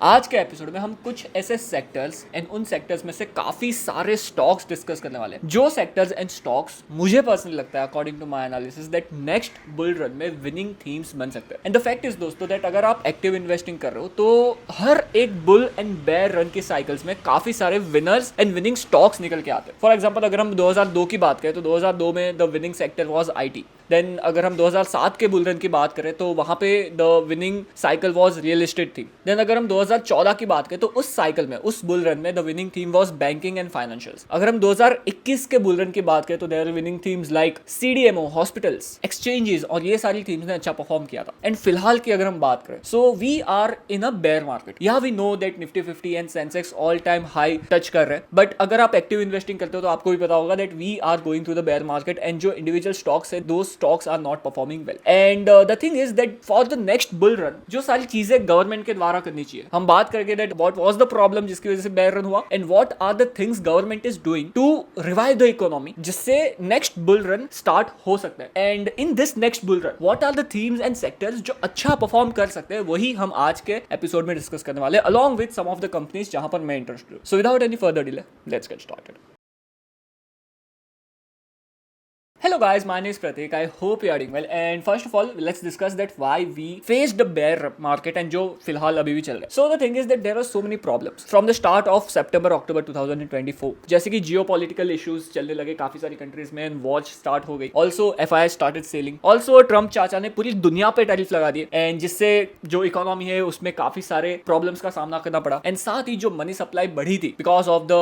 आज के एपिसोड में हम कुछ ऐसे सेक्टर्स एंड उन सेक्टर्स में से काफी सारे स्टॉक्स डिस्कस करने वाले हैं, जो सेक्टर्स एंड स्टॉक्स मुझे पर्सनली लगता है according to my analysis that next bull run में विनिंग थीम्स बन सकते हैं। एंड द फैक्ट इज दोस्तों दैट अगर आप एक्टिव इन्वेस्टिंग कर रहे हो तो हर एक बुल एंड बेयर रन के साइकिल्स में काफी सारे विनर्स एंड विनिंग स्टॉक्स निकल के आते हैं। फॉर एग्जाम्पल अगर हम 2002 की बात करें तो 2002 में the winning sector was IT। Then अगर हम 2007 के बुल रन की बात करें तो वहां पे the winning cycle was real estate थी। देन अगर हम 2014 की बात करें तो उस साइकिल में उस बुल रन में the winning theme was banking and financials. अगर हम 2021 के बुल रन की बात करें तो there are winning themes like CDMO, hospitals, exchanges, और ये सारी थीम्स ने अच्छा परफॉर्म किया था। एंड फिलहाल की अगर हम बात करें so we are in a bear market. यहाँ we know that Nifty 50 and Sensex all time high touch कर रहे हैं, बट अगर आप एक्टिव इन्वेस्टिंग करते हो तो आपको भी पता होगा that we are going through the bear market and जो इंडिविजुअल स्टॉक्स है though stocks are not performing well. And the thing is that for the next bull run जो सारी चीजें गवर्नमेंट के द्वारा करनी चाहिए, हम बात करेंगे that what was the problem जिसकी वजह से bear run हुआ and what are the things government is doing to revive the economy जिससे next bull run start हो सकता है। And in this next bull run what are the themes and sectors जो अच्छा perform कर सकते हैं, वही हम आज के एपिसोड में डिस्कस करने वाले हैं along with some of the companies जहां पर मैं इंटरेस्टेड हूं। So without any further delay, let's get started. Hello guys, my name is Pratik. I hope you are doing well. And first of all, let's discuss that why we faced the bear market and जो फिलहाल अभी भी चल रहा है. So the thing is that there are so many problems from the start of September, October 2024. जैसे कि geopolitical issues चलने लगे काफी सारी कंट्रीज में and वॉच स्टार्ट हो गई. Also FII started selling. Also Trump चाचा ने पूरी दुनिया पे टैरिफ लगा दिए and जिससे जो इकोनॉमी है उसमें काफी सारे प्रॉब्लम्स का सामना करना पड़ा. एंड साथ ही जो मनी सप्लाई बढ़ी थी because of the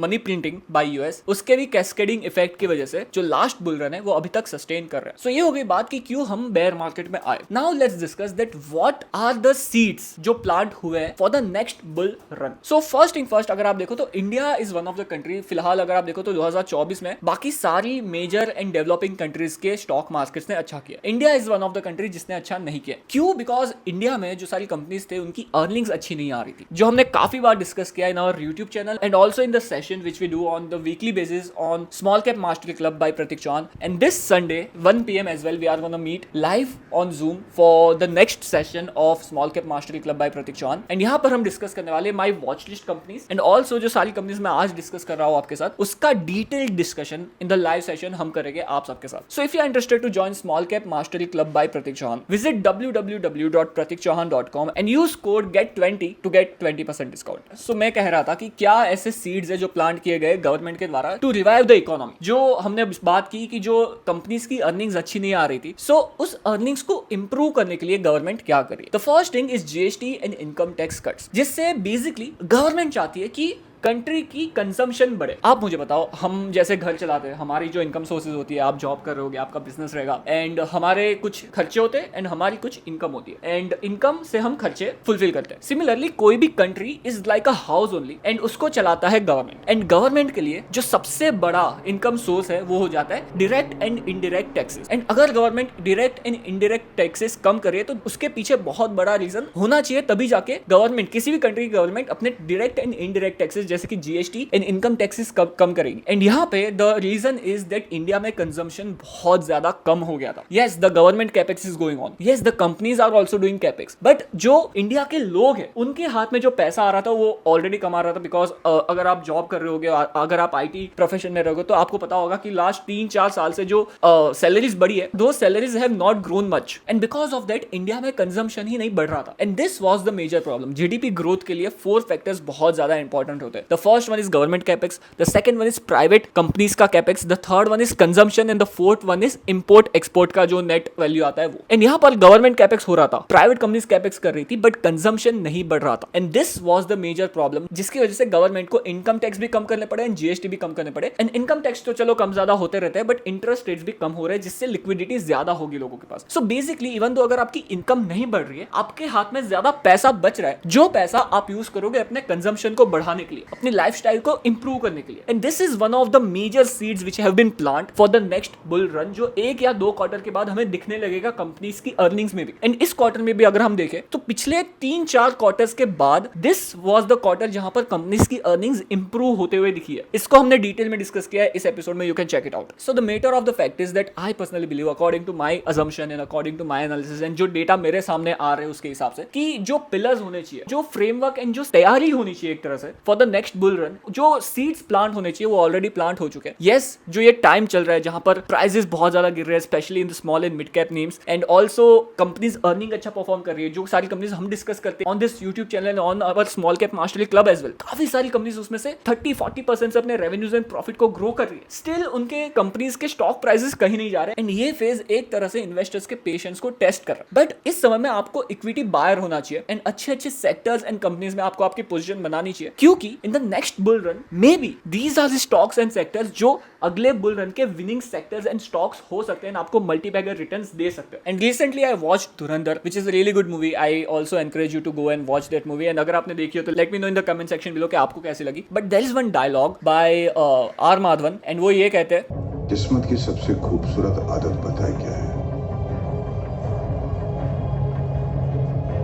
money printing by US, उसके भी कैस्केडिंग इफेक्ट की वजह से जो लास्ट बुल रन है वो अभी तक सस्टेन कर रहा है. सो ये हो गई बात कि क्यों हम बेयर मार्केट में आए. Now let's discuss that what are the seeds जो प्लांट हुए हैं for the next bull run. So first thing first, अगर आप देखो तो India is one of the country, फिलहाल अगर आप देखो तो 2024 में बाकी सारी मेजर एंड डेवलपिंग कंट्रीज के स्टॉक मार्केट्स ने अच्छा किया. India is one of the country जिसने अच्छा नहीं किया. क्यों? बिकॉज इंडिया में जो सारी कंपनीज थे उनकी अर्निंग्स अच्छी नहीं आ रही थी, जो हमने काफी बार डिस्कस किया in our YouTube channel and also in the session which we do on the weekly basis on small cap mastery club by Prateek Chauhan. And this Sunday 1 PM as well we are going to meet live on Zoom for the next session of Small Cap Mastery Club by Pratik Chauhan. And यहाँ पर हम discuss करने वाले my watch list companies and also जो सारी companies मैं आज discuss कर रहा हूँ आपके साथ, उसका detailed discussion in the live session हम करेंगे आप सबके साथ. So if you are interested to join Small Cap Mastery Club by Pratik Chauhan, visit www.pratikchauhan.com and use code GET20 to get 20% discount. So मैं कह रहा था कि क्या ऐसे सीड्स है जो प्लांट किए गए गवर्नमेंट के द्वारा टू रिवाइव द इकोनॉमी. जो हमने बात की कि जो कंपनीज की अर्निंग्स अच्छी नहीं आ रही थी, सो उस अर्निंग्स को इंप्रूव करने के लिए गवर्नमेंट क्या करी. The first thing is GST and income tax cuts, जिससे बेसिकली गवर्नमेंट चाहती है कि कंट्री की कंजम्पशन बढ़े. आप मुझे बताओ, हम जैसे घर चलाते हैं, हमारी जो इनकम सोर्सेज होती है, आप जॉब कर रहे होगे, आपका बिजनेस रहेगा एंड हमारे कुछ खर्चे होते हैं एंड हमारी कुछ इनकम होती है एंड इनकम से हम खर्चे फुलफिल करते हैं. सिमिलरली कोई भी country is like a house only and उसको चलाता है गवर्नमेंट. एंड गवर्नमेंट के लिए जो सबसे बड़ा इनकम सोर्स है वो हो जाता है direct and indirect taxes. And अगर government direct and indirect taxes कम करे तो उसके पीछे बहुत बड़ा रीजन होना चाहिए, तभी जाके गवर्नमेंट, किसी भी कंट्री की गवर्नमेंट अपने डायरेक्ट एंड इनडायरेक्ट टैक्सेस जैसे कि GST एंड इनकम टैक्सेस कम करेगी. एंड यहाँ पे the reason is that India में कंजम्पशन बहुत ज्यादा कम हो गया था. Yes, the government capex is going on, yes the companies are also doing capex, but जो इंडिया के लोग हैं उनके हाथ में जो पैसा आ रहा था वो ऑलरेडी कमा रहा था. बिकॉज अगर आप जॉब कर रहे होगे, अगर आप IT प्रोफेशन में रहोगे तो आपको पता होगा कि लास्ट 3-4 साल से जो सैलरीज बढ़ी है, though salaries have not grown much and because of that India में कंजम्पशन ही नहीं बढ़ रहा था. And this was the major problem. GDP growth के लिए 4 फैक्टर्स बहुत ज्यादा इंपॉर्टेंट होते हैं. The first one is government capex, the second one is private companies का capex, the third one is consumption and the fourth one is import export का जो net value आता है वो. एंड यहाँ पर गवर्नमेंट कैपेक्स हो रहा था, प्राइवेट कंपनीज कैपेक्स कर रही थी, बट कंजम्पशन नहीं बढ़ रहा था. And this was the major problem, जिसकी वजह से गवर्नमेंट को इनकम टैक्स भी कम करने पड़े एंड GST भी कम करने पड़े. एंड इनकम टैक्स तो चलो कम ज्यादा होते रहते हैं, बट इंटरेस्ट रेट्स भी कम हो रहे हैं, जिससे लिक्विडिटी ज्यादा होगी लोगों के पास. सो बेसिकली इवन तो अगर आपकी इनकम नहीं बढ़ रही है, आपके हाथ में ज्यादा पैसा बच रहा है, जो पैसा आप यूज करोगे अपने कंजम्पशन को बढ़ाने के लिए. अपनी लाइफस्टाइल को इंप्रूव करने के लिए। And this is one of the major seeds which have been plant for the next bull run, जो 1 या 2 क्वार्टर के बाद हमें दिखने लगेगा कंपनीज की अर्निंग्स में भी। एंड इस क्वार्टर में भी अगर हम देखें तो पिछले 3-4 क्वार्टर्स के बाद दिस वाज द क्वार्टर जहां पर कंपनीज की अर्निंग्स इंप्रूव होते हुए दिखी है। इसको हमने डिटेल में डिस्कस किया है इस एपिसोड में, you can check it out. So the matter of the fact is that I personally believe according to my assumption and according to my analysis and जो डेटा मेरे सामने आ रहे हैं उसके हिसाब से, कि जो पिलर्स होने चाहिए, जो फ्रेमवर्क एंड जो तैयारी होनी चाहिए एक तरह से for the next bull run, जो सीड्स प्लांट होने चाहिए वो ऑलरेडी प्लांट हो चुके हैं। यस, जो ये टाइम चल रहा है जहां पर प्राइसेस बहुत ज्यादा गिर रहे हैं specially in the small and mid cap names, and also companies earning अच्छा परफॉर्म कर रही है, जो सारी कंपनीज हम डिस्कस करते हैं on this YouTube channel on our small cap masterly club as well, काफी सारी कंपनीज उसमें से 30-40% से अपने रेवेन्यूज एंड प्रॉफिट को ग्रो कर रही है। स्टिल उनके कंपनीज के स्टॉक प्राइसेस कहीं नहीं जा रहे एंड ये फेज एक तरह से इन्वेस्टर्स के पेशेंस को टेस्ट कर रहा है। बट इस समय में आपको इक्विटी बायर होना चाहिए एंड अच्छे अच्छे सेक्टर्स एंड कंपनीज में आपको आपकी पोजीशन बनानी चाहिए, क्योंकि in the next bull run maybe these are the stocks and sectors जो अगले बुल रन के विनिंग सेक्टर्स एंड स्टॉक्स हो सकते हैं, आपको मल्टीबैगर रिटर्न्स दे सकते हैं। And recently I watched Dhurandhar which is a really good movie. I also encourage you to go and watch that movie, and अगर आपने देखी हो तो let me know in the comment section below कि आपको कैसी लगी। But there is one dialogue by R Madhavan and वो ये कहते हैं, किस्मत की सबसे खूबसूरत आदत पता है क्या है?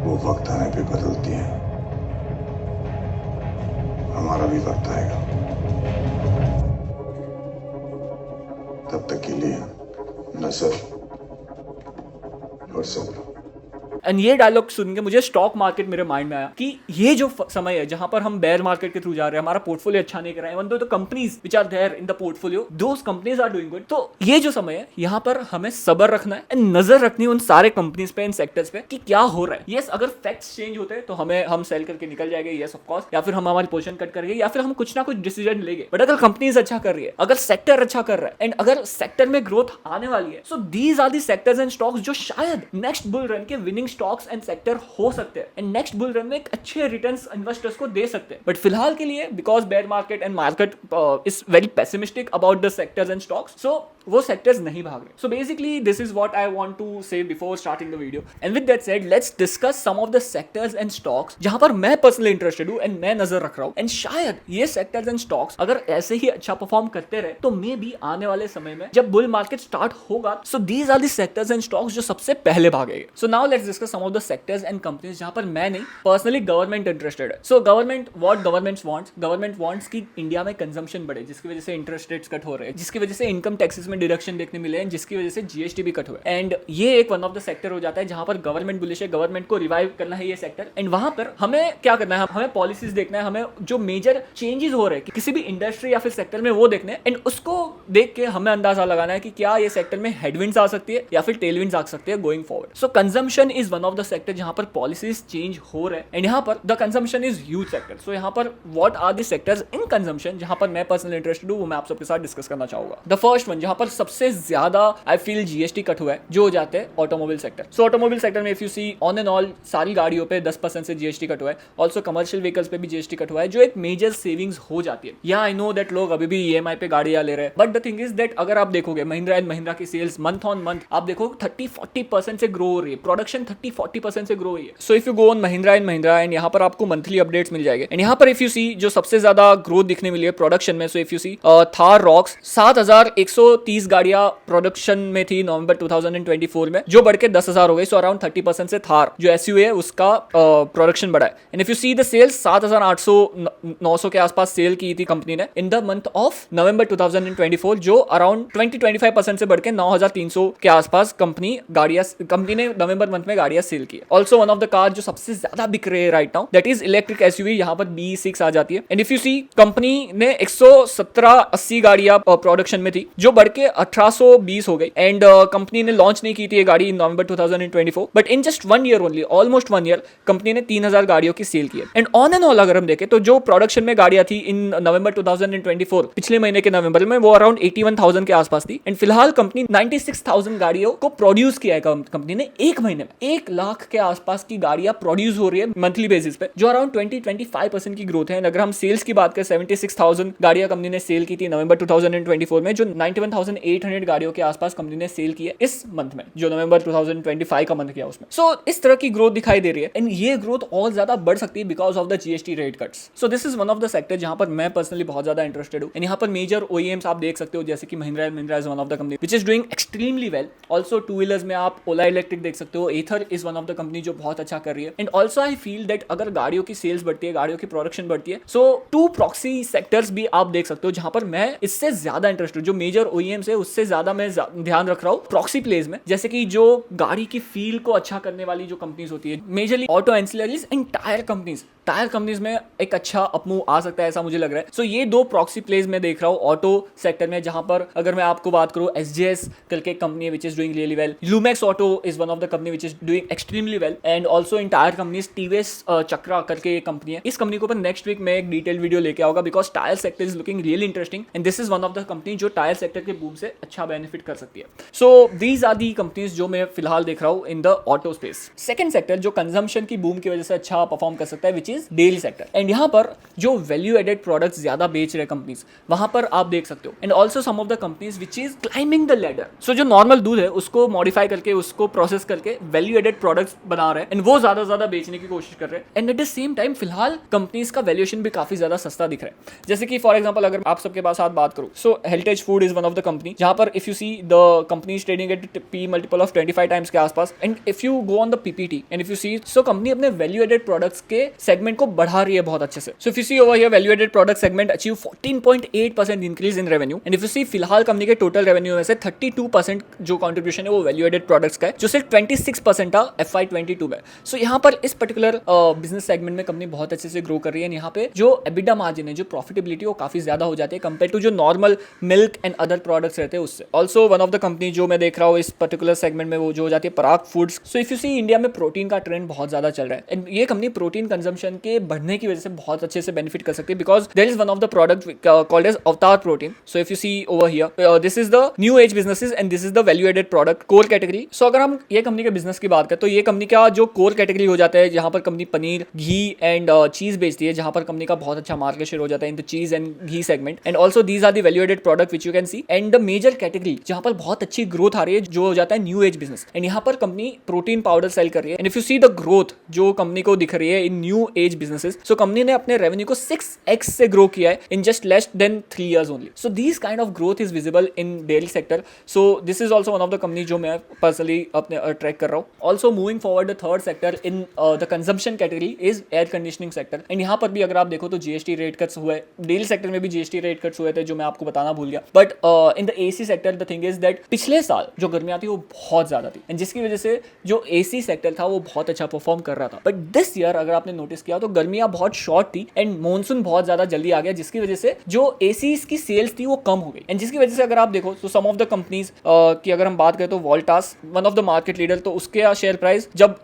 वो वक्त आने पे बदलती है। हमारा भी वक्त आएगा, तब तक के लिए नजर और सब्र। एंड ये डायलॉग सुन के मुझे स्टॉक मार्केट मेरे माइंड में आया कि ये जो समय है जहां पर हम बेयर मार्केट के थ्रू जा रहे हैं, हमारा पोर्टफोलियो अच्छा नहीं कर रहा है, इवन दो तो companies which are there in the portfolio those companies are doing good, तो ये जो समय है यहां पर हमें सब्र रखना है एंड नजर रखनी है उन सारे कंपनीज पे, इन सेक्टर्स पे कि क्या हो रहा है। यस, अगर फैक्ट्स चेंज होते हैं तो हम सेल करके निकल जाएंगे, यस ऑफ कोर्स, या फिर हम हमारी पोजीशन कट करेंगे या फिर हम कुछ ना कुछ डिसीजन लेंगे। बट अगर कंपनीज अच्छा कर रही है, अगर सेक्टर अच्छा कर रहा है एंड अगर सेक्टर में ग्रोथ आने वाली है, so these are the sectors and stocks जो शायद नेक्स्ट बुल रन के विनिंग स्टॉक्स एंड सेक्टर हो सकते हैं एंड नेक्स्ट बुल रन में एक अच्छे रिटर्न्स इन्वेस्टर्स को दे सकते हैं। बट फिलहाल के लिए because bear market and market is very pessimistic about the sectors and stocks, so वो सेक्टर्स नहीं भाग रहे। So basically this is what I want to say before starting the video, and with that said let's discuss some of the sectors and stocks जहां पर मैं personally interested हूं and मैं नजर रख रहा हूं, एंड शायद ये सेक्टर्स एंड स्टॉक्स अगर ऐसे ही अच्छा परफॉर्म करते रहे तो मे बी आने वाले समय में जब बुल मार्केट स्टार्ट होगा, so these are the sectors and stocks जो सबसे पहले भागेंगे। So now let's discuss some of the sectors and companies जहां पर मैं नहीं, पर्सनली गवर्नमेंट इंटरेस्टेड है। सो गवर्नमेंट वांट्स कि इंडिया में कंजम्पशन बढ़े, जिसकी वजह से इंटरेस्ट रेट्स कट हो रहे हैं, जिसकी वजह से इनकम टैक्सेस में डिडक्शन देखने मिले हैं, जिसकी वजह से जीएसटी भी कट हुआ है। एंड ये एक वन ऑफ द सेक्टर हो जाता है जहां पर गवर्नमेंट बुलिश है, गवर्नमेंट को रिवाइव करना है ये सेक्टर, एंड वहां पर हमें क्या करना है, हमें पॉलिसीज देखना है, हमें जो मेजर चेंजेस हो रहे हैं किसी भी इंडस्ट्री या फिर सेक्टर में वो देखने हैं, एंड उसको देख के हमें अंदाजा लगाना है कि क्या ये सेक्टर में हेडविंड्स आ सकती है या फिर टेलविंड्स आ सकते हैं going forward. So consumption is one of the sector जहां पर पॉलिसीज चेंज हो रहे हैं, एंड यहाँ पर the consumption is huge sector. So यहाँ पर what are the sectors in consumption जहां पर मैं पर्सनली इंटरेस्टेड हूं, वो मैं आप सबके साथ डिस्कस करना चाहूंगा। द फर्स्ट वन जहां पर सबसे ज्यादा आई फील जीएसटी कट हुआ है, जो हो जाते हैं automobile sector. So automobile sector में if you see on and all सारी गाड़ियों पे 10% से जीएसटी कट हुआ है, ऑल्सो कमर्शियल व्हीकल्स पे भी जीएसटी कट हुआ है, जो एक मेजर सेविंग्स हो जाती है। या आई नो दैट लोग अभी भी ईएमआई पे गाड़ियां ले रहे हैं, but the thing is that अगर आप देखोगे महिंद्रा एंड महिंद्रा की सेल्स मंथ ऑन मंथ आप देखो 30-40% से ग्रो हो रही है, प्रोडक्शन 30-40% से ग्रो हुई है। सो if you go on Mahindra and यहाँ पर आपको मंथली अपडेट्स मिल जाएंगे, एंड यहाँ पर इफ यू सी जो सबसे ज्यादा ग्रोथ दिखने मिली है प्रोडक्शन में, so if you see Thar Roxx 7130 गाड़ियां प्रोडक्शन में थी नवंबर 2024 में, जो बढ़ के 10,000 हो गई। सो अराउंड 30% से थार जो एसयूवी है उसका प्रोडक्शन बढ़ा है। And if you see the sales 7,800-900 के आसपास सेल की थी कंपनी ने in the month of November 2024, जो अराउंड 20-25% से बढ़ के 9,300 के आसपास कंपनी ने नवंबर मंथ में गाड़ियां सेल की। Also one of the car जो सबसे ज्यादा बिक रहे हैं right now that is electric SUV, यहाँ पर BE6 आ जाती है। एंड इफ यू सी कंपनी ने 117-80 गाड़ियां प्रोडक्शन में थी, जो बढ़ के 1820 हो गई, एंड कंपनी ने लॉन्च नहीं की थी ये गाड़ी इन नवंबर 2024, but in just 1 year only, almost 1 year company ने 3000 गाड़ियों की सेल की है। एंड ऑन एंड ऑल अगर हम देखें तो जो प्रोडक्शन में गाड़ियां थी इन नवंबर 2024 पिछले महीने के नवंबर में, वो अराउंड 81,000 के आसपास थी, एंड फिलहाल कंपनी 96,000 गाड़ियों को प्रोड्यूस किया है कंपनी ने एक महीने में। 1 लाख के आसपास की गाड़ियां प्रोड्यूस हो रही है मंथली बेसिस पे, जो अराउंड 20-25% की ग्रोथ है। अगर हम सेल्स की बात करें 76,000 गाड़ियां कंपनी ने सेल की थी नवंबर 2024 में, जो 91,000 2800 गाड़ियों के आसपास कंपनी ने सेल की है इस मंथ में, जो नवंबर 2025 का मंथ किया उसमें। सो इस तरह की ग्रोथ दिखाई दे रही है एंड ये ग्रोथ और ज्यादा बढ़ सकती है because of the GST rate cuts. So this is one of the sector जहां पर मैं पर्सनली बहुत ज्यादा इंटरेस्टेड हूं। एंड यहाँ पर मेजर ओईएम्स आप देख सकते हो जैसे कि Mahindra and Mahindra is one of the company which is doing extremely well. Also two wheelers में आप ओला इलेक्ट्रिक देख सकते हो, Ather is one of the company जो बहुत अच्छा कर रही है। And also I feel that अगर गाड़ियों की सेल्स बढ़ती है, गाड़ियों की प्रोडक्शन बढ़ती है, सो टू प्रॉक्सी सेक्टर्स भी आप देख सकते हो जहां पर मैं इससे ज्यादा इंटरेस्टेड, जो मेजर ओईएम्स है उससे ज्यादा मैं ध्यान रख रहा हूं प्रॉक्सी प्लेस में, जैसे कि जो गाड़ी की फील को अच्छा करने वाली जो कंपनीज होती है, majorly auto ancillaries and tyre companies. Tyre companies में एक अच्छा अपमूव आ सकता है ऐसा मुझे लग रहा है। सो ये दो प्रॉक्सी प्लेस में देख रहा हूँ ऑटो सेक्टर में, जहां पर अगर मैं आपको बात करूं एसजेएस करके company which is doing really well, Lumax auto is one of the company which is doing extremely well. And also in tyre companies TVS Chakra करके एक कंपनी है, इस कंपनी के ऊपर नेक्स्ट वीक में एक डिटेल वीडियो लेके आऊंगा because tyre sector is looking really interesting and this is one of the company जो टायर सेक्टर के बूम से अच्छा बेनिफिट कर सकती है। So these are the companies जो मैं फिलहाल देख रहा हूं in the auto space. Second sector जो कंजम्पशन की बूम की वजह से अच्छा परफॉर्म कर सकता है which is dairy sector. And यहाँ पर जो वैल्यू एडेड प्रोडक्ट्स ज्यादा बेच रहे कंपनीज, वहां पर आप देख सकते हो। And also some of the companies which is climbing the ladder. So जो नॉर्मल दूध है उसको मॉडिफाई करके, उसको प्रोसेस करके वैल्यू एडेड प्रोडक्ट्स बना रहे हैं एंड वो ज्यादा बेचने की कोशिश कर रहे हैं। And at the same time फिलहाल कंपनीज का वैल्यूएशन भी काफी ज्यादा सस्ता दिख रहा है। जैसे कि फॉर एग्जांपल अगर आप सबके पास बात करूं, so heritage food is one of the company जहां पर if you see the company is trading at P multiple of 25 times के आसपास। And if you go on the PPT and if you see, so company अपने value added products के segment को बढ़ा रही है बहुत अच्छे से। So if you see over here value added product segment achieve 14.8% increase in revenue. And if you see फिलहाल कंपनी के टोटल रेवेन्यू में से 32% जो कंट्रीब्यूशन है वो वैल्यू एडेड प्रोडक्ट्स का है, जो सिर्फ 26% था FY22 में। सो यहाँ पर इस पर्टिकुलर बिजनेस सेगमेंट में कंपनी बहुत अच्छे से ग्रो कर रही है। यहाँ पे जो एबिडा मार्जिन है, जो प्रॉफिटेबिलिटी, वो काफी ज्यादा हो जाती है कंपेयर टू जो normal milk and other products रहते हैं उससे। Also one of the company जो मैं देख रहा हूँ इस पर्टिकुलर सेगमेंट में वो जो हो जाती है Parag Foods. So if you see India में प्रोटीन का ट्रेंड बहुत ज्यादा चल रहा है एंड ये कंपनी प्रोटीन कंजम्पशन के बढ़ने की वजह से बहुत अच्छे से बेनिफिट कर सकती है because there is one of the product called as Avvatar protein. So if you see over here this is the new age businesses and this is the value added product core category. So अगर हम ये company के business की बात करें तो ये company का जो कोर कैटेगरी हो जाता है, जहां पर कंपनी पनीर, घी एंड चीज बेचती है, जहां पर कंपनी का बहुत अच्छा मार्केट शेयर हो जाता है in the cheese and ghee segment. And also these are the value added product which you can see. And the major category जहां पर बहुत अच्छी ग्रोथ आ रही है जो हो जाता है न्यू एज बिजनेस। एंड यहाँ पर कंपनी प्रोटीन पाउडर सेल कर रही है। And if you see the growth जो कंपनी को दिख रही है in new age businesses, so company ने अपने रेवेन्यू को 6x से ग्रो किया है in just less than 3 years only. So this kind of growth is visible in dairy sector. So this is also one of the company जो मैं personally अपने track कर रहा हूँ। Also moving forward the third sector in the consumption category is air conditioning sector. And यहाँ पर भी अगर आप देखो तो जीएसटी रेट कट्स हुए, डेयरी सेक्टर में भी जीएसटी रेट कट्स हुए थे जो मैं आपको बताना भूल गया। But in the AC sector the thing is that पिछले साल जो गर्मियां थी वो बहुत ज्यादा थी एंड जिसकी वजह से जो एसी सेक्टर था वो बहुत अच्छा परफॉर्म कर रहा था। बट दिस ईयर अगर आपने नोटिस किया तो गर्मियां बहुत शॉर्ट थी एंड मॉनसून बहुत ज्यादा जल्दी आ गया, जिसकी वजह से जो एसीज की सेल्स थी वो कम हो गई। एंड जिसकी वजह से अगर आप देखो तो सम ऑफ द कंपनीज की अगर हम बात करें तो Voltas one of the market leader, तो उसके शेयर प्राइस जब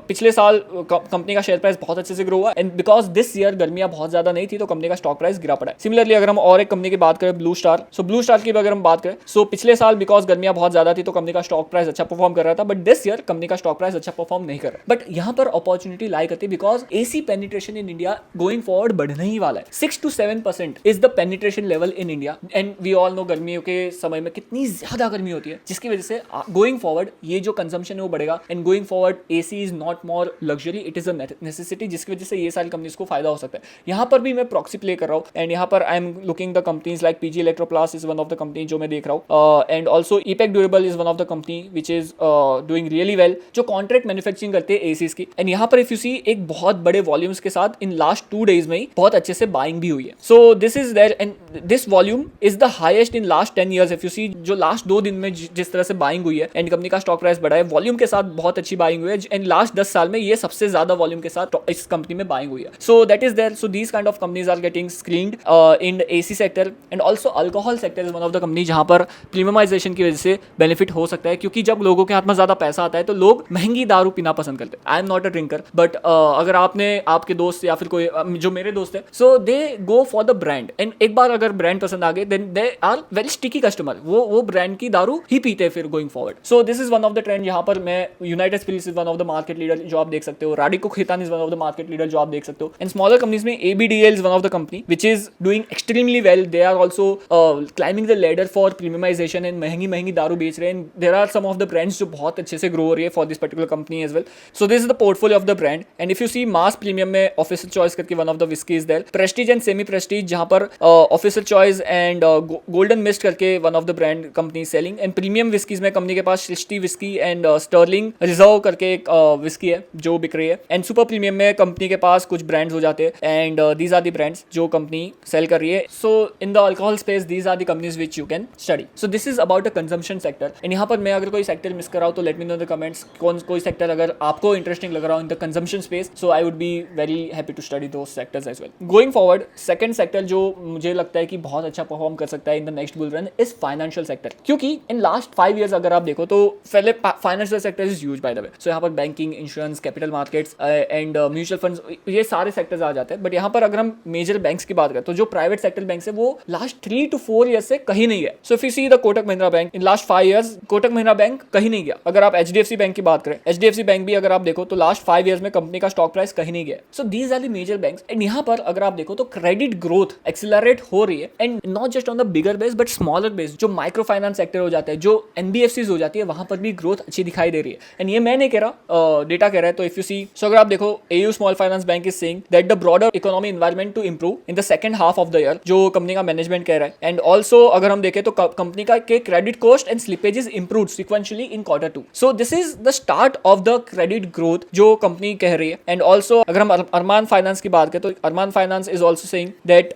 पिछले साल कंपनी का शेयर प्राइस बहुत अच्छे से ग्रो हुआ एंड बिकॉज दिस ईयर गर्मियां बहुत ज्यादा नहीं थी तो कंपनी का स्टॉक प्राइस गिरा पड़ा है। सिमिलरली अगर हम और एक कंपनी की बात करें ब्लू स्टार, सो ब्लू स्टार की अगर हम बात करें सो पिछले साल बिकॉज गर्मियां बहुत ज्यादा थी तो कंपनी का स्टॉक प्राइस अच्छा परफॉर्म कर रहा था, बट दिस ईयर कंपनी का स्टॉक प्राइस अच्छा परफॉर्म नहीं कर रहा। बट यहाँ पर अपॉर्चुनिटी लाई करती है because AC penetration in India going forward बढ़ने ही वाला है। 6 to 7% is the penetration level in India and we all know गर्मियों के समय में कितनी ज्यादा गर्मी होती है, जिसकी वजह से गोइंग फॉरवर्ड ये जो कंजम्पशन है वो बढ़ेगा and going forward AC is not more luxury, it is a necessity, जिसकी वजह से ये सारी कंपनीज को फायदा हो सकता है। यहाँ पर भी मैं प्रॉक्सी प्ले कर रहा हूँ एंड यहाँ पर I am looking the companies like PG Electroplast is one of the company जो मैं देख रहा हूँ and also Epack Durable is one of the company which is doing really well, जो कॉन्ट्रैक्ट मैन्युफैक्चरिंग करते हैं एसीज की। एंड यहाँ पर इफ यू सी एक बहुत बड़े वॉल्यूम्स के साथ इन लास्ट 2 days में ही बहुत अच्छे से बाइंग भी हुई है। So this is there and this volume is the highest in last 10 years। If you see जो लास्ट 2 दिन में जिस तरह से बाइंग हुई है एंड कंपनी का स्टॉक प्राइस बढ़ा है, वॉल्यूम के साथ बहुत अच्छी बाइंग हुई है एंड लास्ट 10 साल में ये सबसे ज्यादा वॉल्यूम के साथ इस कंपनी में बाइंग हुई है। So that is there. So these kind of companies are getting screened in AC sector and also alcohol sector is one of the company जहां पर प्रीमियमाइजेशन की वजह से बेनिफिट हो सकता है, क्योंकि जब लोगों के हाथ में ज्यादा पैसा आता है तो लोग महंगी दारू पीना पसंद करते हैं। I am not a drinker but अगर आपने आपके दोस्त या फिर कोई जो मेरे दोस्त है, so they go for the brand and एक बार अगर ब्रांड पसंद आ गए then they are very sticky customer, वो ब्रांड की दारू ही पीते हैं फिर going forward. So this is one of the trend. यहाँ पर मैं United Spirits is one of the market leader जो आप देख सकते हो, Radico Khaitan is one of the market leader जो आप देख सकते हो एंड स्मॉलर कंपनीज में ABDL is one of the company which is doing extremely well. They are also climbing the ladder for premiumisation and महंगी दारू बेच रहे हैं. There are some of the brands जो बहुत अच्छे से ग्रो हो रही है for this particular company as well. So this is the portfolio of the brand. And if you see mass premium में ऑफिसर चॉइस करके one of the whisky is there. Prestige and semi prestige जहां पर Officer Choice and Golden Mist करके one of the brand company selling. And premium whiskies में company के पास Srishti whisky and Sterling Reserve करके एक whisky है जो बिक रही है. एंड सुपर प्रीमियम में कंपनी के पास कुछ ब्रांड्स हो जाते हैं and these are the brands जो कंपनी सेल कर रही है. So in the alcohol space these are the companies which you can study. So this is about the consumption sector. And यहाँ पर मैं अगर कोई सेक्टर मिस कर रहा हूँ तो let me know the comments. कोई सेक्टर अगर आपको इंटरेस्टिंग लग रहा हो in the consumption space, so I would be very happy to study those sectors as well. Going forward second sector जो मुझे लगता है कि बहुत अच्छा परफॉर्म कर सकता है in the next bull run is financial sector. क्योंकि इन लास्ट 5 years अगर आप देखो तो पहले financial sector is huge by the way. So यहाँ पर banking, insurance, capital markets and mutual funds, ये सारे सेक्टर्स आ जाते हैं. बट यहाँ पर अगर हम मेजर बैंक्स की बात करें तो जो प्राइवेट सेक्टर बैंक्स है वो लास्ट 3 to 4 years से कहीं नहीं गया. सो if you see the Kotak Mahindra bank in last 5 years, Kotak Mahindra bank कहीं नहीं गया. अगर आप HDFC बैंक की बात करें, HDFC बैंक भी अगर आप देखो तो लास्ट 5 years में कंपनी का स्टॉक प्राइस कहीं नहीं गया. So these are the major banks. And यहाँ पर अगर आप देखो तो क्रेडिट ग्रोथ एक्सिलरेट हो रही है. And not just on the bigger base but smaller base. जो माइक्रो फाइनेंस सेक्टर हो जाता है, जो NBFCs हो जाती है, वहां पर भी ग्रोथ अच्छी दिखाई दे रही है. एंड ये मैं नहीं कह रहा, डेटा कह रहा है. तो इफ यू सी, सो अगर आप देखो AU small finance bank is saying that the broader economy environment to improve in the second half of the year, जो कंपनी का मैनेजमेंट कह रहा है. एंड ऑल्सो अगर हम देखें तो कंपनी का के credit cost and slippages improved sequentially in Q2. So this is the start of the credit growth जो कंपनी कह रही है. एंड ऑल्सो अगर हम अरमान फाइनेंस की बात करें तो Arman Finance is also saying that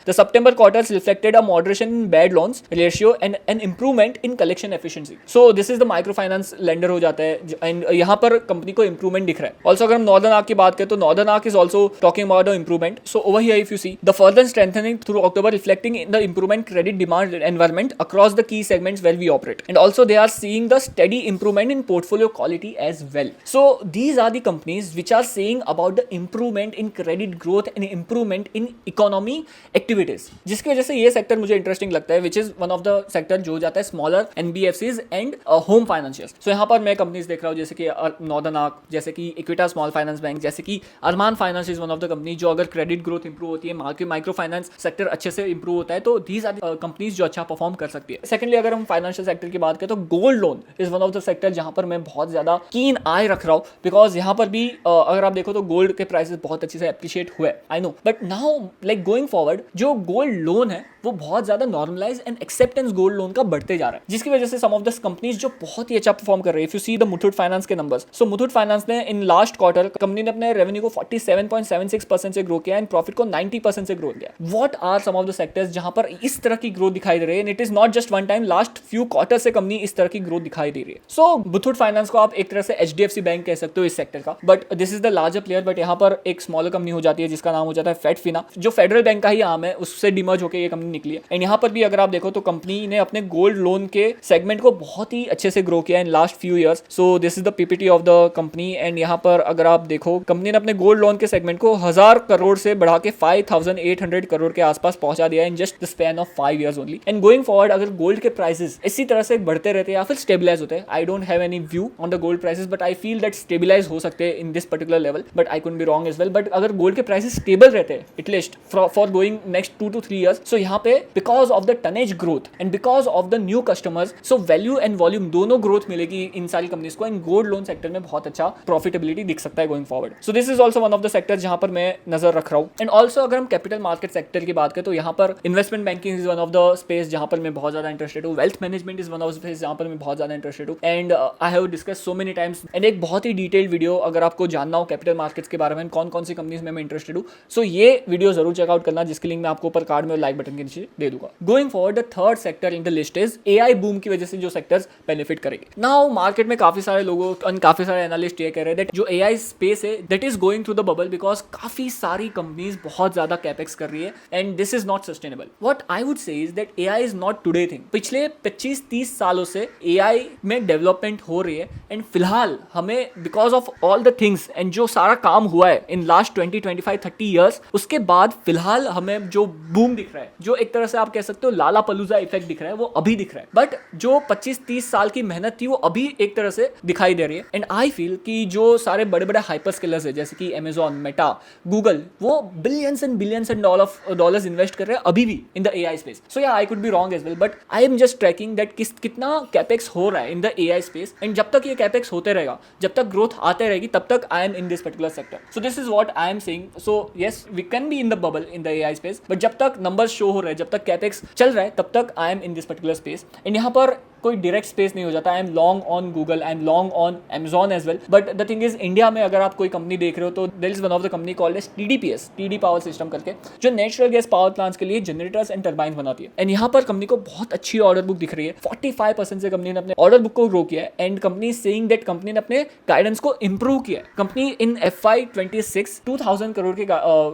the September quarter reflected a moderation in bad loans ratio and an improvement in collection efficiency. So this is the microfinance lender हो जाता है. एंड यहाँ पर कंपनी को इंप्रूवमेंट दिख रहा है. ऑल्सो अगर हम नॉर्दर्न आर्क की बात करें तो northern arc is also talking about the improvement. So over here if you see the further strengthening through October reflecting in the improvement credit demand environment across the key segments where we operate. And also they are seeing the steady improvement in portfolio quality as well. So these are the companies which are saying about the improvement in credit growth and improvement in economy activities, जिसकी वजह से ये sector मुझे interesting लगता है, which is one of the sector जो जाता है smaller NBFCs and home financials. So यहाँ पर मैं कंपनीज देख रहा हूँ जैसे कि नॉर्दर्न आर्क, जैसे कि इक्विटा स्मॉल फाइनेंस बैंक, जैसे कि Arman Finance is one of the company जो अगर क्रेडिट ग्रोथ इंप्रूव होती है, माइक्रो फाइनेंस सेक्टर अच्छे से इंप्रूव होता है, तो दीज आर कंपनीज जो अच्छा परफॉर्म कर सकती है. सेकंडली अगर हम फाइनेंशियल सेक्टर की बात करें तो gold loan is one of the sector जहां पर मैं बहुत ज्यादा कीन आई रख रहा हूँ. बिकॉज यहाँ पर भी अगर आप देखो तो गोल्ड के प्राइसेस बहुत अच्छे से एप्रिशिएट हुए, I know. But now like going forward जो गोल्ड लोन है वो बहुत ज्यादा normalise and acceptance gold loan का बढ़ते जा रहा है, जिसकी वजह से सम ऑफ द कंपनीज जो बहुत ही अच्छा परफॉर्म कर रही है. If you see the Muthoot finance के नंबर्स, सो मुथूट फाइनेंस ने इन लास्ट क्वार्टर कंपनी ने अपने रेवेन्यू को 47.76% से ग्रो किया एंड प्रॉफिट को 90% से ग्रो किया. What are some of the sectors जहां पर इस तरह की ग्रोथ दिखाई दे रही है. It is not just one time, last few quarter से कंपनी इस तरह की ग्रोथ दिखाई दे रही है. सो मुथूट फाइनेंस को आप एक तरह से HDFC बैंक कह सकते हो इस सेक्टर का, but this is the larger player. But यहाँ पर एक स्मॉलर कंपनी हो जाती है जिसका नाम हो जाता है फेडफिना, जो फेडरल बैंक का ही आम है, उससे डिमर्ज होकर ये कंपनी निकली है. एंड यहाँ पर भी अगर आप देखो तो कंपनी ने अपने गोल्ड लोन के सेगमेंट को बहुत ही अच्छे से ग्रो किया इन last few years. So this is the PPT of the company. And यहाँ पर अगर आप देखो कंपनी ने अपने गोल्ड लोन के सेगमेंट को 1000 करोड़ से बढ़ा के 5800 करोड़ के आसपास पहुंचा दिया in just the span of 5 years only. And going forward अगर गोल्ड के प्राइसेस इसी तरह से बढ़ते रहते हैं या फिर स्टेबलाइज होते हैं, I don't have any view on the gold prices, but I feel that stabilise हो सकते हैं in this particular level, but I could be wrong as well. But अगर गोल्ड के प्राइसेस स्टेबल रहते हैं at least for going next 2 to 3 years, so यहाँ पे because of the tonnage growth and because of the new customers, so value and volume दोनों growth मिलेगी इन सारी companies को. एंड गोल्ड लोन सेक्टर में बहुत अच्छा प्रॉफिटेबिलिटी दिख सकता है going forward. So this is also one of the sector जहां पर मैं नजर रख रहा हूँ. एंड ऑल्सो अगर हम कैपिटल मार्केट सेक्टर की बात करें तो यहाँ पर investment banking is one of the space जहां पर मैं बहुत ज्यादा इंटरेस्टेड हूँ. Wealth management is one of the space जहां पर मैं बहुत ज्यादा इंटरेस्टेड हूँ. And I have discuss so many times and एक बहुत ही डिटेल्ड वीडियो अगर आपको जानना हो कैपिटल मार्केट्स के बारे में, कौन कौन सी कंपनीज में मैं इंटरेस्टेड हूँ, सो ये वीडियो जरूर चेकआउट करना, जिसकी लिंक मैं आपको ऊपर कार्ड में और लाइक बटन के नीचे दे दूंगा. Going forward the third sector in the list is AI boom की वजह से जो सेक्टर्स बेनिफिट करेंगे. नाउ मार्केट में काफी सारे लोगों और काफी सारे एनालिस्ट ये कह रहे हैं दैट जो AI स्पेस है that is going through the bubble because काफी सारी कंपनीज बहुत ज्यादा कैपेक्स कर रही है and this is not sustainable. What I would say is that AI is not today thing. पिछले 25-30 सालों से AI में डेवलपमेंट हो रही है एंड फिलहाल हमें because of all the things and जो सारा काम हुआ है इन लास्ट 20-25-30 ईयर्स, उसके बाद फिलहाल हमें जो बूम दिख रहा है, जो एक तरह से आप कह सकते हो लाला पलूजा इफेक्ट दिख रहा है, वो अभी दिख रहा है. बट जो 25-30 साल की मेहनत थी वो अभी एक तरह से दिखाई दे रही है. एंड आई फील कि जो सारे बड़े बड़े हाइपर स्केलर्स है जैसे कि Amazon, मेटा, गूगल, वो बिलियंस एंड डॉलर्स इन्वेस्ट कर रहे हैं अभी भी in the AI space. So yeah I could be wrong wrong as well, but I am just tracking that कितना कैपेक्स हो रहा है in the AI space, and जब तक ये कैपेक्स होते रहेगा, जब तक ग्रोथ आते रहेगी, तब तक I am in this particular sector. So this is what I am saying. So yes, we can be in the bubble in the AI space, but जब तक नंबर्स शो हो रहे हैं, जब तक कैपेक्स चल रहा है, तब तक I am in this particular space. And यहाँ पर कोई डायरेक्ट स्पेस नहीं हो जाता. I am long on Google, I am long on Amazon as well, but the thing is India में अगर आप कोई कंपनी देख रहे हो तो there is one of the company called as TDPS, TD Power System करके, जो नेचुरल गैस पावर प्लांट्स के लिए जनरेटर्स एंड टर्बाइन बनाती है. एंड यहाँ पर कंपनी को बहुत अच्छी ऑर्डर बुक दिख रही है. 45% से कंपनी ने अपने ऑर्डर बुक को ग्रो किया है, and company saying that company ने अपने गाइडेंस को इंप्रूव किया है. कंपनी इन FY26 2000 करोड़ के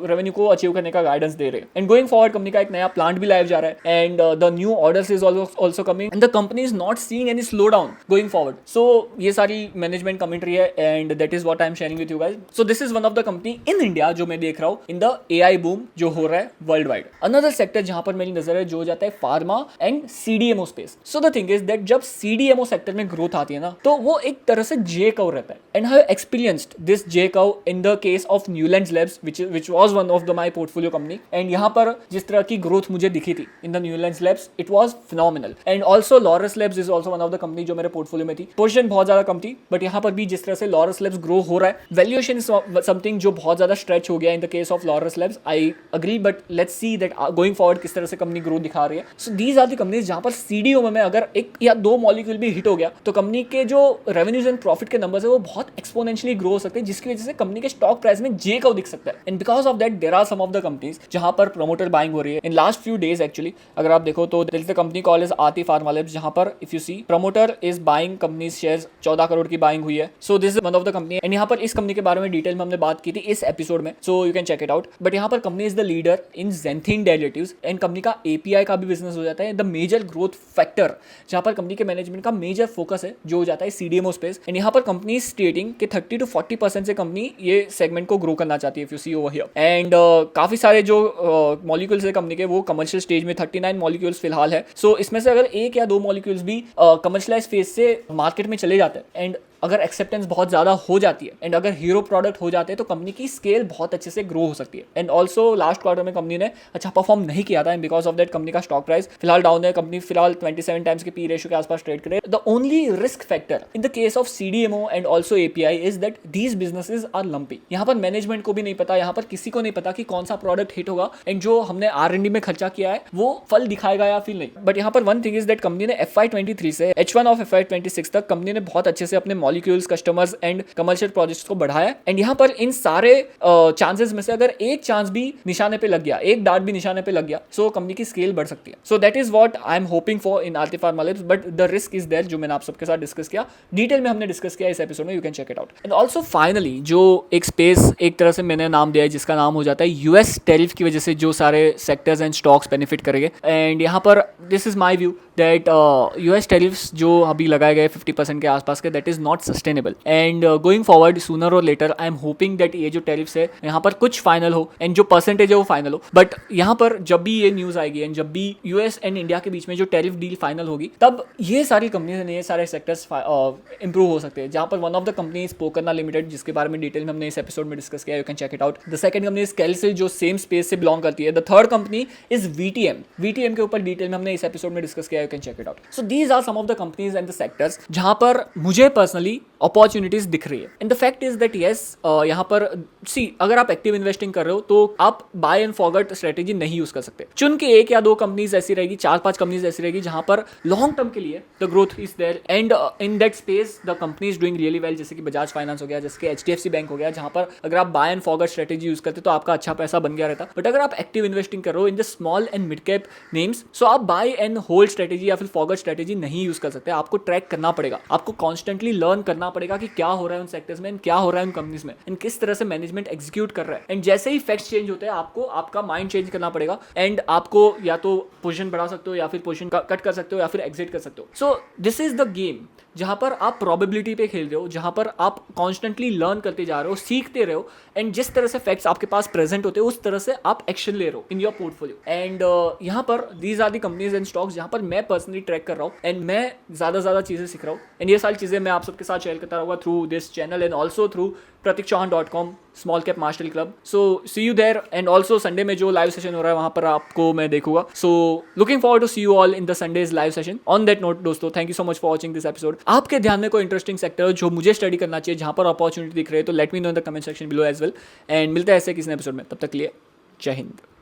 रेवेन्यू को अचीव करने का गाइडेंस दे रहे हैं. एंड गोइंग फॉरवर्ड कंपनी का एक नया प्लांट भी लाइव जा रहा है, and the new orders is also coming, and the company is not seeing any slow down going forward. So ये सारी मैनेजमेंट कमेंट्री है, and that is what I am sharing with you guys. So this is one of the company in India जो मैं देख रहा हूँ इन the AI boom जो हो रहा है वर्ल्ड वाइड. अनदर सेक्टर जहां पर मेरी नजर है जो हो जाता है pharma and CDMO space. So the thing is that जब CDMO सेक्टर में ग्रोथ आती है ना, तो वो एक तरह से J कर्व रहता है, and I have experienced this J curve in the case of Newlands labs which was one of my portfolio company. And यहाँ पर जिस तरह की ग्रोथ मुझे दिखी थी in the Newlands labs, it was phenomenal. And also Laurus labs is also one of the company जो मेरे पोर्टफोलियो में थी. पोजीशन बहुत ज्यादा कम थी, बट यहाँ पर भी जिस तरह से लॉरस लैब्स ग्रो हो रहा है, वैल्यूएशन इज समथिंग जो बहुत ज्यादा स्ट्रेच हो गया in the case of Laurus Labs. I agree, but let's see that going forward किस तरह से कंपनी ग्रोथ दिखा रही है. So these are the companies जहां पर CDMO में अगर एक या दो मॉलिक्यूल भी हिट हो गया तो कंपनी के जो रेवेन्यूज एंड प्रॉफिट के नंबर्स है वो बहुत एक्सपोनेंशियली ग्रो हो सकते हैं, जिसकी वजह से कंपनी के स्टॉक प्राइस में J कर्व दिख सकता है. And because of that there are some of the companies जहां पर प्रमोटर बाइंग हो रही है in last few days. Actually अगर आप देखो तो there is the company called as Aarti Pharma Labs, जहां पर if you see promoter is buying companies shares, 14 crore की बाइंग हुई है. So this is one of the company, and यहाँ पर इस कंपनी के बारे में डिटेल में हमने बात की थी इस एपिसोड में, so you can check it out. But यहाँ पर company is the leader in xanthine derivatives, and company का API का भी बिजनेस हो जाता है. द मेजर ग्रोथ फैक्टर जहाँ पर कंपनी के मैनेजमेंट का मेजर फोकस है जो हो जाता है CDMO स्पेस. एंड यहाँ पर कंपनी स्टेटिंग कि 30 to 40% से कंपनी ये सेगमेंट को ग्रो करना चाहती है if you see over here. And काफी सारे जो मॉलिक्यूल्स है कंपनी के वो कमर्शियल स्टेज में 39 मॉलिक्यूल्स फिलहाल है. सो इसमें से अगर एक या दो मॉलिक्यूल्स भी कमर्शियलाइज फेज से मार्केट में चले जाते हैं, एंड अगर एक्सेप्टेंस बहुत ज़्यादा हो जाती है, एंड अगर हीरो प्रोडक्ट हो जाते हैं, तो कंपनी की स्केल बहुत अच्छे से ग्रो हो सकती है. एंड ऑल्सो लास्ट क्वार्टर में कंपनी ने अच्छा परफॉर्म नहीं किया था, and because of that company का स्टॉक प्राइस फिलहाल डाउन है. कंपनी फिलहाल 27 टाइम्स के P रेशियो के आसपास ट्रेड करे. The only risk factor in the case of CDMO and also API is that these businesses are lumpy. यहाँ पर मैनेजमेंट को भी नहीं पता, यहाँ पर किसी को नहीं पता कि कौन सा प्रोडक्ट हिट होगा, एंड जो हमने R&D में खर्चा किया है वो फल दिखाएगा या फिर नहीं. बट यहाँ पर one thing is that company ने FY23 से H1 ऑफ FY26 तक कंपनी ने बहुत अच्छे से अपने molecules, customers and commercial projects को बढ़ाया. एंड यहाँ पर इन सारे चांसेस में से अगर एक चांस भी निशाने पे लग गया, एक डार्ट भी निशाने पे लग गया, सो कंपनी की स्केल बढ़ सकती है. So that is what I am hoping for in Aarti Pharma Labs, but the risk is there जो मैंने आप सबके साथ डिस्कस किया, डिटेल में हमने डिस्कस किया इस एपिसोड में. You can check it out. And also finally जो एक स्पेस एक तरह से मैंने नाम दिया है जिसका नाम हो जाता है US टैरिफ की वजह से जो सारे सेक्टर्स एंड स्टॉक्स बेनिफिट करेंगे. एंड यहाँ पर this is my view that US tariffs जो अभी लगाए गए 50% के आसपास के, that is not sustainable. And going forward sooner or later I am hoping that ये जो टैरिफ्स है यहाँ पर कुछ फाइनल हो, एंड जो परसेंटेज है वो फाइनल हो. बट यहाँ पर जब भी ये न्यूज़ आएगी एंड जब भी US एंड इंडिया के बीच में जो टैरिफ डील फाइनल होगी, तब ये सारी कंपनीज एंड ये सारे सेक्टर्स इंप्रूव हो सकते हैं. जहाँ पर one of the companies Pokarna limited, जिसके बारे में डिटेल में हमने इस एपिसोड में डिस्कस किया, you can check it out. The second company is Calsil जो सेम स्पेस से बिलोंग करती है. The third company is VTM के ऊपर डिटेल में हमने इस एपिसोड में डिस्कस किया, you can check it out. So these are some of the companies and the sectors जहाँ पर मुझे पर्सनली अपॉर्चुनिटीज दिख रही है. And the fact is that yes, यहाँ पर सी अगर आप एक्टिव इन्वेस्टिंग कर रहे हो तो आप बाय एंड फॉरगेट स्ट्रेटेजी नहीं यूज कर सकते. चुन के एक या दो कंपनीज ऐसी रहेगी, 4-5 कंपनीज ऐसी रहेगी जहां पर लॉन्ग टर्म के लिए the growth is there, and in that space the company is doing really well, जैसे कि बजाज फाइनेंस हो गया, जैसे कि HDFC बैंक हो गया, जहां पर अगर आप buy and forget strategy use करते तो आपका अच्छा पैसा बन गया रहता. बट अगर आप एक्टिव इन्वेस्टिंग कर रहे हो in the small and mid cap names, so आप बाय एंड होल्ड स्ट्रेटेजी या फिर फॉरगेट स्ट्रेटेजी नहीं यूज कर सकते. आपको ट्रैक करना पड़ेगा, आपको कॉन्स्टेंटली लर्न करना पड़ेगा कि क्या हो रहा है उन सेक्टर्स में, क्या हो रहा है उन कंपनीज में, एंड किस तरह से मैनेजमेंट एग्जीक्यूट कर रहा है. एंड जैसे ही फैक्ट्स चेंज होते हैं आपको आपका माइंड चेंज करना पड़ेगा, एंड आपको या तो पोजीशन बढ़ा सकते हो या फिर पोजीशन कट कर सकते हो या फिर एग्जिट कर सकते हो. सो दिस इज द गेम जहां पर आप प्रोबेबिलिटी पे खेल रहे हो, जहां पर आप कॉन्स्टेंटली लर्न करते जा रहे हो, सीखते रहे हो, एंड जिस तरह से फैक्ट्स आपके पास प्रेजेंट होते हैं उस तरह से आप एक्शन ले रहे हो इन योर पोर्टफोलियो. एंड यहाँ पर these are the companies and stocks जहां पर मैं पर्सनली ट्रैक कर रहा हूँ एंड मैं ज़्यादा चीज़ें सीख रहा हूँ एंड ये सारी चीज़ें मैं आप सबके साथ शेयर करता रहूँगा through this channel and also through pratikchauhan.com small cap marshal club. So see you there and also Sunday में जो लाइव सेशन हो रहा है वहाँ पर आपको मैं देखूंगा. So looking forward to see you all in the Sundays live session. On that note दोस्तों, thank you so much for watching this episode. आपके ध्यान में कोई इंटरेस्टिंग सेक्टर जो मुझे स्टडी करना चाहिए, जहाँ पर अपॉर्चुनिटी दिख रही है, तो let me know in the comment section below as well. एंड मिलते हैं ऐसे किसी एपिसोड में. तब तक के लिए जय हिंद.